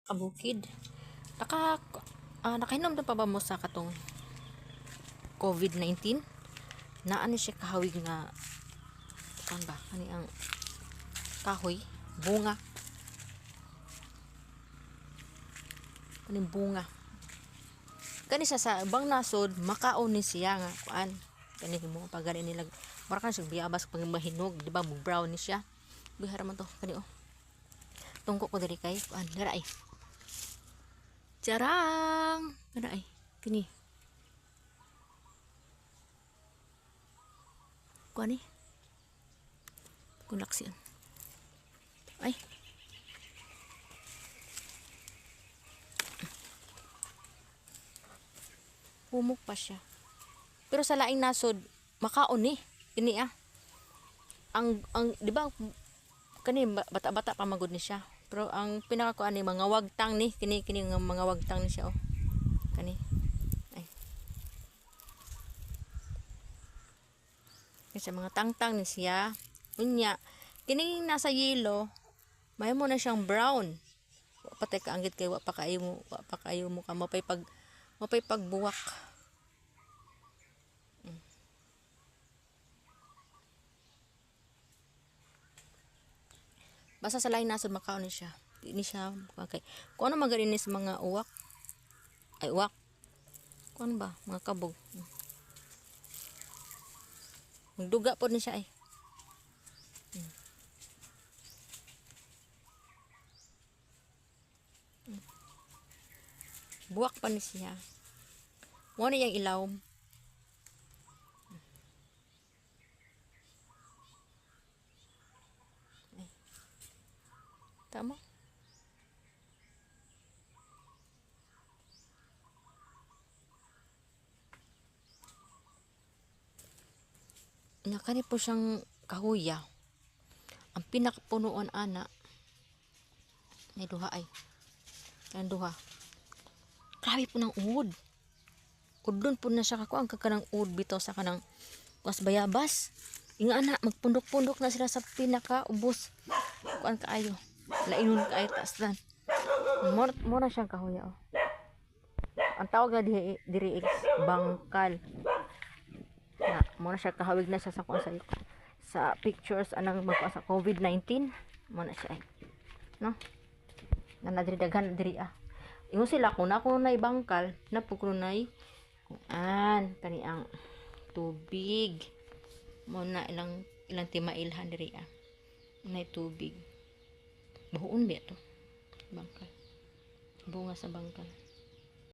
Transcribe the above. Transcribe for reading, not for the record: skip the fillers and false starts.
Kabukid. Nakainom na pa ba mo sa katong COVID-19? Naano siya kahawig nga kan ba? Ani ang kahoy, bunga. Kaning bunga. Kani sa bang nasod makaon ni siya nga kuan. Kani mo pagani nila. Mara kan siya biyabas pag mahinog, di ba? Mo brown ni siya. Bihara man to kani oh. Tungko ko diri kay kuan dara ay. Jarang. Dara ay. Kini. Kuan ni. Kunaksian. Ay. Humok pa siya. Pero sa laing nasod makaon ni kini ah. Ang di ba kani bata-bata pa magud ni siya. Pero ang pinakakuan ni mga wagtang ni kini nga mga wagtang ni siya oh. Kani. Ay. Kasi mga tangtang ni siya. Unya kini nasa yelo may mo na siyang brown. Wa pa tay kaanggit kay wa pa kayo mo ka mapay pagbuwak. Basta sa lain nasod makaon ni siya. Di ni siya okay. Kung ano magarinis mga uwak. Ay uwak. Kung ano ba? Mga kabog. Magduga po ni siya ay. Buwak pa ni siya. Mo na yung ilawom. Tama? Nakani po siyang kahuya. Ang pinakapunuan ana may duha ay. Kanang duha. Grabe po ng uod. Udon po na siya kako ang kakanang uod bitaw sa kanang was bayabas. Inga ana magpundok-pundok na sila sa pinaka ubos. Kuan kaayo. Lainon kaayo taas dan. Mo na siyang kahuya oh. Ang tawag na diri is bangkal. Na mo na siya kahawig na siya sa kuan sa pictures anang magkuan sa COVID-19 mo na siya ay. No? Na diri daghan diri ah. Ingon sila kung ako na ibangkal na pukrunay kani ang tubig mo na ilang timailhan diri ah. Na tubig. Buhon ba to? Bangkal. Bunga sa bangkal.